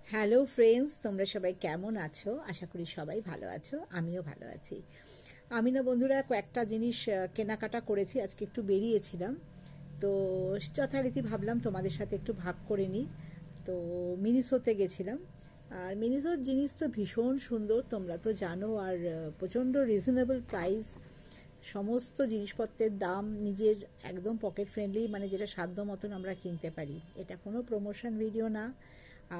Hello friends, তোমরা সবাই কেমন আছো? আশা করি সবাই ভালো আছো, আমিও ভালো আছি। আমি না বন্ধুরা কয়েকটা জিনিস কেনাকাটা করেছি, আজকে একটু বেরিয়েছিলাম, তো যথারীতি ভাবলাম তোমাদের সাথে একটু ভাগ করে নিই। তো মিনিসোতে গেছিলাম, আর মিনিসোর জিনিস তো ভীষণ সুন্দর, তোমরা তো জানো, আর প্রচণ্ড রিজনেবল প্রাইস। সমস্ত জিনিসপত্রের দাম নিজের একদম পকেট ফ্রেন্ডলি, মানে যেটা সাধ্য মতন আমরা কিনতে পারি। এটা কোনো প্রমোশন ভিডিও না।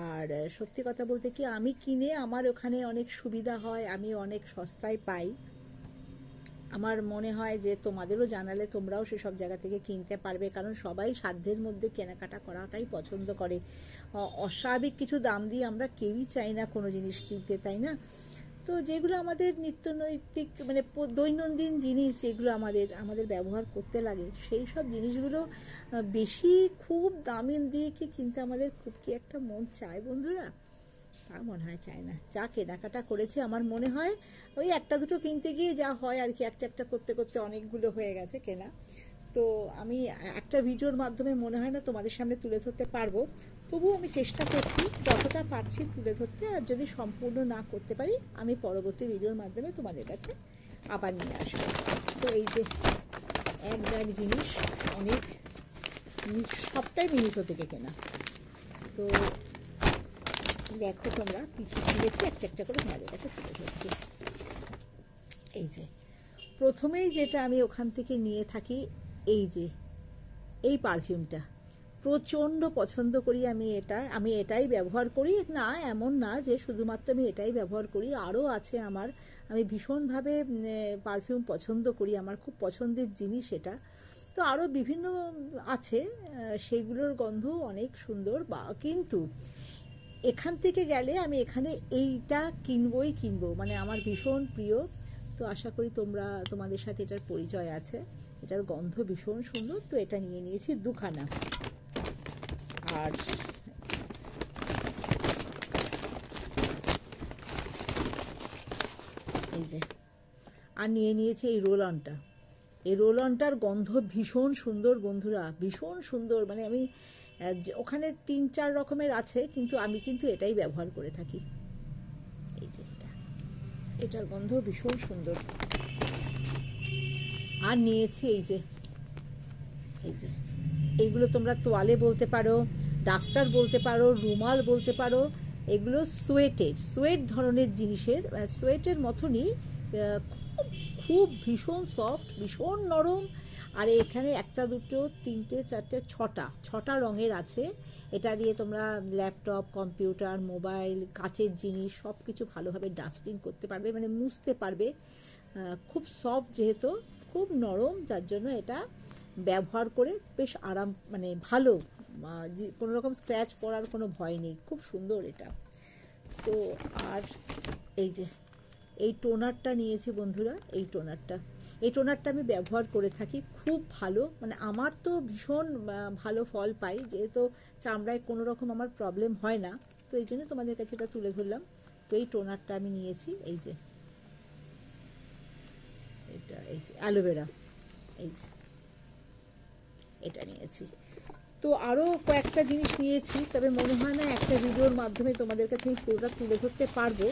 আর সত্যি কথা বলতে কি, আমি কিনে আমার ওখানে অনেক সুবিধা হয়, আমি অনেক সস্তায় পাই। আমার মনে হয় যে তোমাদেরও জানালে তোমরাও সেসব জায়গা থেকে কিনতে পারবে, কারণ সবাই সাধ্যের মধ্যে কেনাকাটা করাটাই পছন্দ করে। অস্বাভাবিক কিছু দাম দিয়ে আমরা কেউই চাই না কোনো জিনিস কিনতে, তাই না? তো যেগুলো আমাদের নিত্যনৈতিক মানে দৈনন্দিন জিনিস, যেগুলো আমাদের আমাদের ব্যবহার করতে লাগে, সেই সব জিনিসগুলো বেশি খুব দামি দিয়ে কি কিনতে আমাদের খুব কি একটা মন চায় বন্ধুরা? তা মনে হয় চায় না। যা কেনাকাটা করেছি আমার মনে হয় ওই একটা দুটো কিনতে গিয়ে যা হয় আর কি, একটা একটা করতে করতে অনেকগুলো হয়ে গেছে কেনা। তো আমি একটা ভিডিওর মাধ্যমে মনে হয় না তোমাদের সামনে তুলে ধরতে পারবো, তবুও আমি চেষ্টা করছি যতটা পারছি তুলে ধরতে। আর যদি সম্পূর্ণ না করতে পারি, আমি পরবর্তী ভিডিওর মাধ্যমে তোমাদের কাছে আবার নিয়ে আসবো। তো এই যে এক ব্যাগ জিনিস, অনেক সবটাই মিনিসো থেকে কেনা। তো দেখো তোমরা কী কী কিনেছি, একটা একটা করে তোমাদের কাছে তুলে ধরছি। এই যে প্রথমেই যেটা আমি ওখান থেকে নিয়ে থাকি, এই যে এই পারফিউমটা প্রচণ্ড পছন্দ করি আমি। আমি এটাই ব্যবহার করি, না এমন না যে শুধুমাত্র আমি এটাই ব্যবহার করি, আরও আছে আমার। আমি ভীষণভাবে পারফিউম পছন্দ করি, আমার খুব পছন্দের জিনিস এটা। তো আরও বিভিন্ন আছে, সেইগুলোর গন্ধ অনেক সুন্দর। কিন্তু এখান থেকে গেলে আমি এখানে এইটা কিনবো, মানে আমার ভীষণ প্রিয়। তো আশা করি তোমাদের সাথে এটার পরিচয় আছে। এটার গন্ধ ভীষণ সুন্দর, তো এটা নিয়ে নিয়েছি দুখানা। আর এই যে আর নিয়ে নিয়েছি এই রোল অনটা। এই রোল অনটার গন্ধ ভীষণ সুন্দর বন্ধুরা, ভীষণ সুন্দর। মানে আমি ওখানে 3-4 রকমের আছে, কিন্তু আমি কিন্তু এটাই ব্যবহার করে থাকি। এই যে এটার গন্ধ ভীষণ সুন্দর। আর নিয়েছি এই যে এইগুলো তোমরা তোয়ালে বলতে পারো, ডাস্টার বলতে পারো, রুমাল বলতে পারো। এগুলো সোয়েট ধরনের জিনিসের, সোয়েটের মতনই, খুব খুব ভীষণ সফট, ভীষণ নরম। আর এখানে একটা দুটো তিনটে চারটে ছটা রঙের আছে। এটা দিয়ে তোমরা ল্যাপটপ, কম্পিউটার, মোবাইল, কাচের জিনিস সব কিছু ভালোভাবে ডাস্টিং করতে পারবে, মানে মুছতে পারবে। খুব সফট যেহেতু, খুব নরম, যার জন্য এটা ব্যবহার করে বেশ আরাম, মানে ভালো, কোনো রকম স্ক্র্যাচ পড়ার কোনো ভয় নেই, খুব সুন্দর এটা। তো আর এই যে এই টোনারটা নিয়েছি বন্ধুরা। এই টোনারটা আমি ব্যবহার করে থাকি, খুব ভালো। মানে আমার তো ভীষণ ভালো ফল পাই, যেহেতু চামড়ায় কোনো রকম আমার প্রবলেম হয় না, তো এই জন্য তোমাদের কাছে এটা তুলে ধরলাম। তো এই টোনারটা আমি নিয়েছি, এই যে অ্যালোভেরা, এই যে এটা নিয়েছি। তো আরও কয়েকটা জিনিস নিয়েছি, তবে মনে হয় না একটা ভিডিওর মাধ্যমে তোমাদের কাছে আমি পুরোটা তুলে ধরতে পারবো।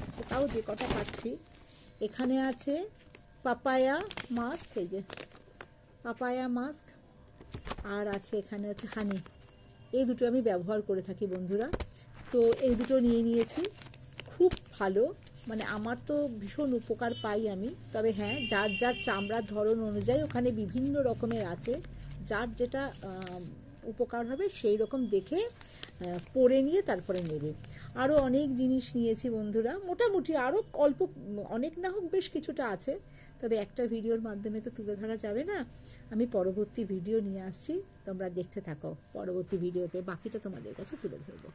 আচ্ছা, তাও যে কটা পাচ্ছি। এখানে আছে পাপায়া মাস্ক, এই যে পাপায়া মাস্ক। আর আছে এখানে হচ্ছে হানি। এই দুটো আমি ব্যবহার করে থাকি বন্ধুরা। তো এই দুটো নিয়ে নিয়েছি, খুব ভালো। মানে আমার তো ভীষণ উপকার পাই আমি। তবে হ্যাঁ, যার যার চামড়ার ধরন অনুযায়ী ওখানে বিভিন্ন রকমের আছে, যার যেটা উপকার হবে সেই রকম দেখে পরে নিয়ে তারপরে নেবে। আরও অনেক জিনিস নিয়েছি বন্ধুরা, মোটামুটি আরও অল্প, অনেক না হোক বেশ কিছুটা আছে, তবে একটা ভিডিওর মাধ্যমে তো তুলে ধরা যাবে না। আমি পরবর্তী ভিডিও নিয়ে আসছি, তোমরা দেখতে থাকো। পরবর্তী ভিডিওতে বাকিটা তোমাদের কাছে তুলে ধরবো।